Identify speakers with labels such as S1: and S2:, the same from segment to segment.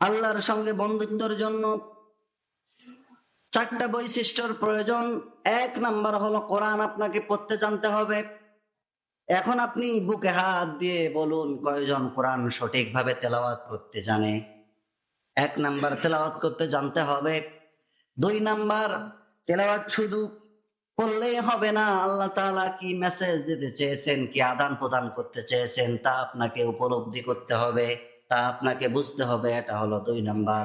S1: আল্লাহর সঙ্গে বন্ধুত্বের জন্য চারটা বৈশিষ্ট্যের প্রয়োজন। এক নাম্বার হলো কোরআন আপনাকে পড়তে জানতে হবে। এখন আপনি বুকে হাত দিয়ে বলুন কয়জন কোরআন সঠিকভাবে তেলাওয়াত করতে জানে? এক নাম্বার, তেলাওয়াত করতে জানতে হবে। দুই নাম্বার, তেলাওয়াত শুধু পড়লেই হবে না, আল্লাহ তাআলা কি মেসেজ দিতে চেয়েছেন, কি আদান প্রদান করতে চেয়েছেন তা আপনাকে উপলব্ধি করতে হবে, তা আপনাকে বুঝতে হবে। এটা হলো দুই নাম্বার।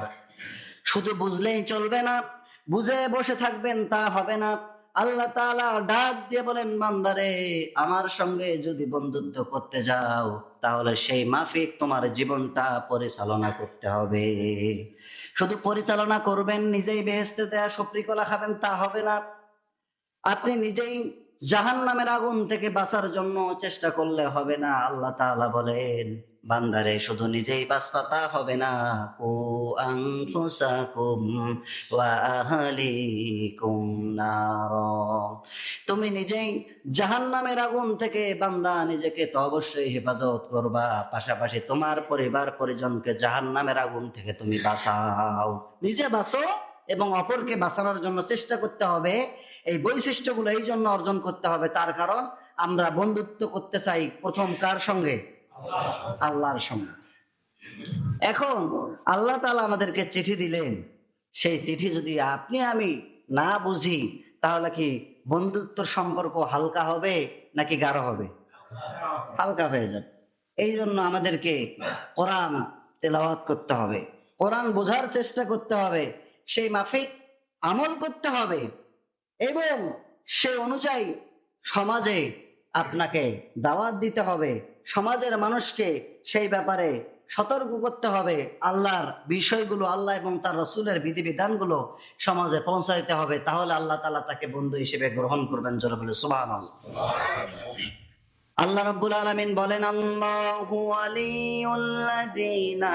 S1: শুধু বুঝলেই চলবে না, বুঝে বসে থাকবেন তা হবে না। আল্লাহ তাআলা ডাক দিয়ে বলেন, বান্দারে আমার সঙ্গে যদি বন্ধুত্ব করতে যাও তাহলে সেই মাফিক তোমার জীবনটা পরিচালনা করতে হবে। শুধু পরিচালনা করবেন, নিজেই বেহেশতে দেয়া সফরি কলা খাবেন তা হবে না। আপনি নিজেই জাহান্নামের আগুন থেকে বাঁচার জন্য চেষ্টা করলে হবে না। আল্লাহ তাআলা বলেন, বান্দারে শুধু নিজেই বাঁচবা তা হবে না, কু আনফুসাকুম ওয়া আহলিকুম নারা। তুমি নিজেই জাহান্নামের আগুন থেকে বান্দা নিজেকে তো অবশ্যই হেফাজত করবা, পাশাপাশি তোমার পরিবার পরিজনকে জাহান্নামের আগুন থেকে তুমি বাঁচাও। নিজে বাঁচো এবং অপরকে বাঁচানোর জন্য চেষ্টা করতে হবে। এই বৈশিষ্ট্যগুলো এই জন্য অর্জন করতে হবে, তার কারণ আমরা বন্ধুত্ব করতে চাই প্রথম কার সঙ্গে? আল্লাহর সঙ্গে। এখন আল্লাহ তাআলা আমাদেরকে চিঠি দিলেন, সেই চিঠি যদি আপনি আমি না বুঝি তাহলে কি বন্ধুত্বর সম্পর্ক হালকা হবে নাকি গাঢ় হবে? হালকা হয়ে যাবে। এই জন্য আমাদেরকে কোরআন তেলাওয়াত করতে হবে, কোরআন বোঝার চেষ্টা করতে হবে, সেই মাফিক আমল করতে হবে এবং সে অনুযায়ী সমাজে আপনাকে দাওয়াত দিতে হবে। সমাজের মানুষকে সেই ব্যাপারে সতর্ক করতে হবে। আল্লাহর বিষয়গুলো, আল্লাহ এবং তার রাসূলের বিধিবিধানগুলো সমাজে পৌঁছাইতে হবে। তাহলে আল্লাহ তাআলা তাকে বন্ধু হিসেবে গ্রহণ করবেন। জোরে বলে সুবহানাল্লাহ। আল্লাহ রাব্বুল আলামিন বলেন, আল্লাহু ওয়ালিয়ুল্লাযীনা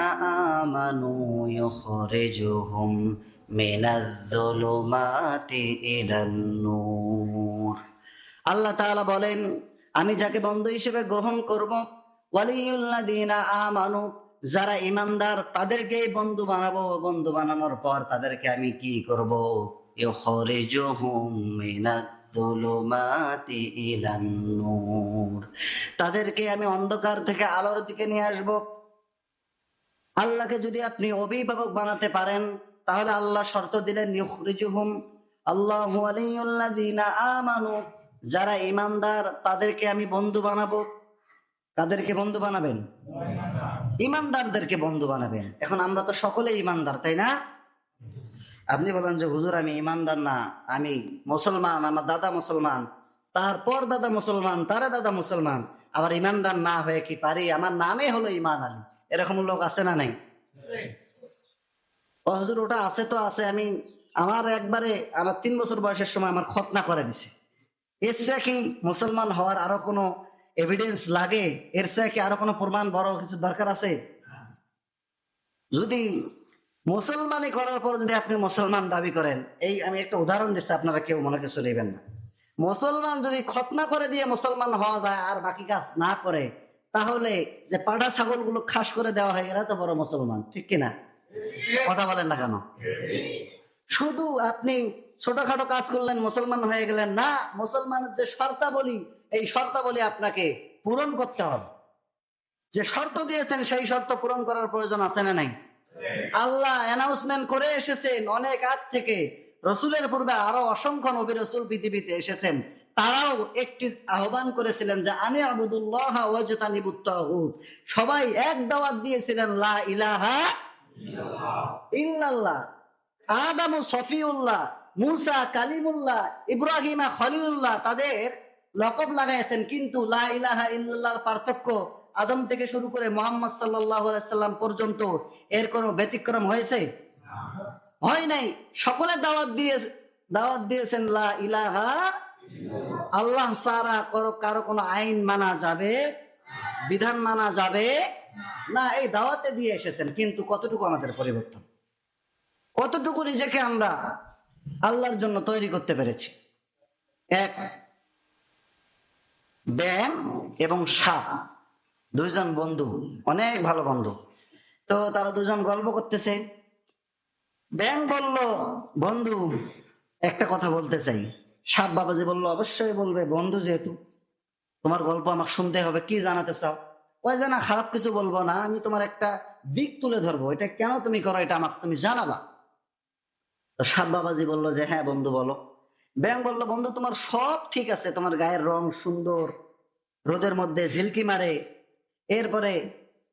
S1: আমানু ইউখরিজুহুম মিনাজ-যুলুমাতি ইলান-নূর। আল্লাহ তাআলা বলেন, আমি যাকে বন্ধু হিসেবে গ্রহণ করব, ওয়ালিয়ুল্লাযীনা আমানু, যারা ঈমানদার তাদেরকেই বন্ধু বানাবো। বন্ধু বানানোর পর তাদেরকে আমি কি করব? ইউখরিজুহুম মিনাজ-যুলুমাতি ইলান-নূর, তাদেরকে আমি অন্ধকার থেকে আলোর দিকে নিয়ে আসব। আল্লাহকে যদি আপনি অভিভাবক বানাতে পারেন তাহলে আল্লাহ শর্ত দিলেন, ইউখরিজুহুম, আল্লাহু ওয়ালিয়ুল্লাযীনা আমানু, যারা ঈমানদার তাদেরকে আমি বন্ধু বানাবো। কাদেরকে বন্ধু বানাবেন? ঈমানদারদেরকে বন্ধু বানাবেন। এখন আমরা তো সকলেই ঈমানদার, তাই না? আপনি বলেন যে হুজুর আমি ঈমানদার না, আমি মুসলমান, আমার দাদা মুসলমান, তারপর দাদা মুসলমান, তারা দাদা মুসলমান, আবার ঈমানদার না হয়ে কি পারি? আমার নামে হলো ঈমান আলী। এরকম লোক আছে না নাই? ও হুজুর ওটা আছে তো আছে, আমার একবারে আমার 3 বছর বয়সের সময় আমার খতনা করে দিছে। এর চেয়ে কি মুসলমান হওয়ার আরো কোনো এভিডেন্স লাগে? এর চেয়ে কি আরো কোনো প্রমাণ বড় কিছু দরকার আছে? যদি মুসলমানি করার পর যদি আপনি মুসলমান দাবি করেন, এই আমি একটা উদাহরণ দিচ্ছি, আপনারা কেউ মনে কিছু নেবেন না। মুসলমান যদি খতনা করে দিয়ে মুসলমান হওয়া যায় আর বাকি কাজ না করে, তাহলে যে পাঠা ছাগল গুলো খাস করে দেওয়া হয় এরা তো বড় মুসলমান, ঠিক কিনা? কথা বলেন না কেন? শুধু আপনি ছোটখাটো কাজ করলেন মুসলমান হয়ে গেলেন না, মুসলমানের যে শর্তাবলী, এই শর্তাবলী আপনাকে পূরণ করতে হবে। যে শর্ত দিয়েছেন সেই শর্ত পূরণ করার প্রয়োজন আছে না নাই? আল্লাহ অ্যানাউন্সমেন্ট করে এসেছেন অনেক আগ থেকে। রসুলের পূর্বে আরো অসংখ্য নবী রসুল পৃথিবীতে এসেছেন, তারাও একটি আহ্বান করেছিলেন যে আনি আবুদুল্লাহ ওয়াজতানিবুত তাগুত। সবাই এক দাওয়াত দিয়েছিলেন, লা ইলাহা ইল্লাল্লাহ। আদামু সফিউল্লাহ, মুসা কালিমুল্লাহ, ইব্রাহিমা খলিলুল্লাহ তাদের লকব লাগাইছেন, কিন্তু লা ইলাহা ইল্লাল্লাহর পার্থক্য আদম থেকে শুরু করে মুহাম্মদ সাল্লাল্লাহু আলাইহি সাল্লাম পর্যন্ত এর কোনো ব্যতিক্রম হয়েছে? হয় নাই। সকলে দাওয়াত দিয়েছেন লা ইলাহা, আল্লাহ ছাড়া কারো কোনো আইন মানা যাবে, বিধান মানা যাবে না, এই দাওয়াতে দিয়ে এসেছেন। কিন্তু কতটুকু আমাদের পরিবর্তন, কতটুকু নিজেকে আমরা আল্লাহর জন্য তৈরি করতে পেরেছি? এক ব্যাঙ এবং সাপ, দুইজন বন্ধু, অনেক ভালো বন্ধু। তো তারা দুজন গল্প করতেছে। ব্যাং বলল, বন্ধু একটা কথা বলতে চাই। সাপ বাবাজি বলল, অবশ্যই বলবে, বন্ধু যেহেতু তোমার গল্প আমাকে শুনতে হবে, কি জানাতে চাও? ওই যে না, খারাপ কিছু বলবো না, আমি তোমার একটা দিক তুলে ধরবো, এটা কেন তুমি করো এটা আমাকে তুমি জানাবা। তো সাপ বাবাজি বললো যে হ্যাঁ বন্ধু বলো। ব্যাং বললো, বন্ধু তোমার সব ঠিক আছে, তোমার গায়ের রং সুন্দর, রোদের মধ্যে ঝিলকি মারে, এরপরে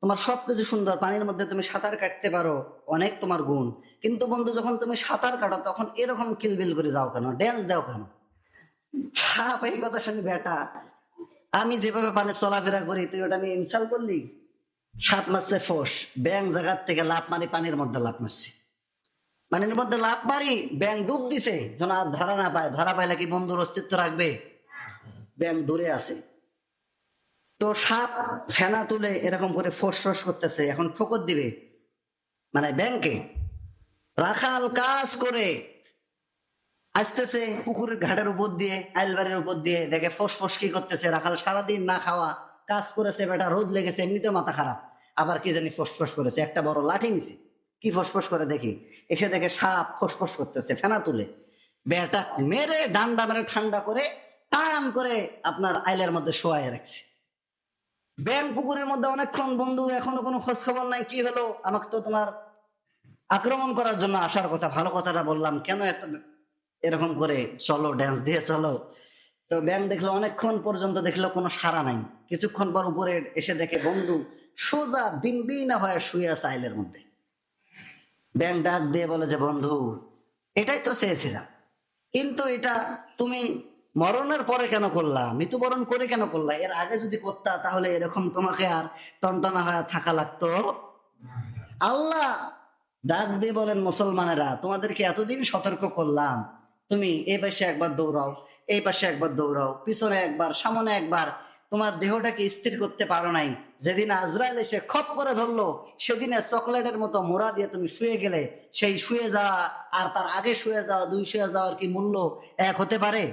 S1: তোমার সবকিছু সুন্দর, পানির মধ্যে তুমি সাঁতার কাটতে পারো, অনেক তোমার গুণ। কিন্তু বন্ধু যখন তুমি সাঁতার কাটো তখন এরকম কিলবিল করে যাও কেন, ড্যান্স দাও কেন? সাপ এই কথা শুনি, বেটা আমি যেভাবে পানি চলাফেরা করি তুই ওটা নিয়ে ইনসাল্ট করলি? সাপ মারছে ফোস, ব্যাং জায়গার থেকে লাফ মারি পানির মধ্যে লাফ মারছে। পানির মধ্যে লাফ মারি ব্যাং ডুব দিছে যেন আর ধরা না পায়। ধরা পাইলে কি বন্ধুর অস্তিত্ব রাখবে? ব্যাং দূরে আছে। তো সাপ ফেনা তুলে এরকম করে ফোস ফোস করতেছে, এখন ঠোকর দিবে মানে ব্যাংকে। রাখাল কাজ করে আসতেছে পুকুরের ঘাটের উপর দিয়ে, আইলবাড়ির উপর দিয়ে, দেখে ফোস ফোস কি করতেছে। রাখাল সারাদিন না খাওয়া কাজ করেছে, বেটা রোদ লেগেছে, এমনিতে মাথা খারাপ, আবার কি জানি ফোস ফোস করেছে, একটা বড় লাঠি নিছে, কি ফোস ফোস করে দেখি, এসে দেখে সাপ ফোস ফোস করতেছে ফেনা তুলে। বেটা মেরে ডান্ডা মেরে ঠান্ডা করে টান করে আপনার আইলের মধ্যে শোয়াই রাখছে। ব্যাং পুকুরের মধ্যে অনেকক্ষণ, বন্ধু এখনো কোনো খোঁজ খবর নাই, কি হলো? আমাকে তো তোমার আক্রমণ করার জন্য আসার কথা, ভালো কথাটা বললাম, কেন এত এরকম করে চলো, ড্যান্স দিয়ে চলো? তো ব্যাং দেখলো অনেকক্ষণ পর্যন্ত, দেখলো কোনো সাড়া নাই। কিছুক্ষণ পর উপরে এসে দেখে বন্ধু সোজা বিনবিনা হয়ে শুয়ে আছে আইলের মধ্যে। ব্যাং ডাক দিয়ে বলে যে বন্ধু এটাই তো চেয়েছিলাম, কিন্তু এটা তুমি মরণের পরে কেন করলা, মৃত্যুবরণ করে কেন করলা? এর আগে যদি করতা তাহলে এরকম তোমাকে আর টনটনা হয়ে থাকা লাগতো? আল্লাহ ডাক দিয়ে বলেন, মুসলমানেরা তোমাদেরকে এতদিন সতর্ক করলাম, তুমি এই পাশে একবার দৌড়াও, এই পাশে একবার দৌড়াও, পিছনে একবার, সামনে একবার, তোমার দেহটাকে স্থির করতে পারো নাই। যেদিন আজরাইল এসে খপ করে ধরলো, সেদিনে চকলেটের মতো মোড়া দিয়ে তুমি শুয়ে গেলে, সেই শুয়ে যাওয়া আর তার আগে শুয়ে যাওয়া, দুই শুয়ে যাওয়ার কি মূল্য এক হতে পারে?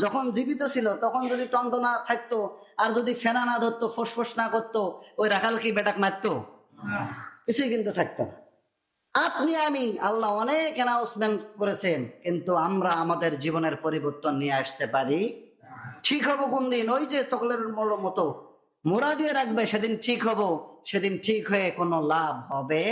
S1: যখন জীবিত ছিল তখন যদি টনটনা থাকতো, আর যদি ফেনা না ধরতো, ফোসফোস না করতো, ওই রাখাল কি বেটাক মারতো? কিছুই কিন্তু থাকতো না। আপনি আমি, আল্লাহ অনেক অ্যানাউন্সমেন্ট করেছেন, কিন্তু আমরা আমাদের জীবনের পরিবর্তন নিয়ে আসতে পারি? ঠিক হবো কোন দিন? ওই যে চকলেটের মতো মোড়া দিয়ে রাখবে, সেদিন ঠিক হবো, সেদিন ঠিক হয়ে কোনো লাভ হবে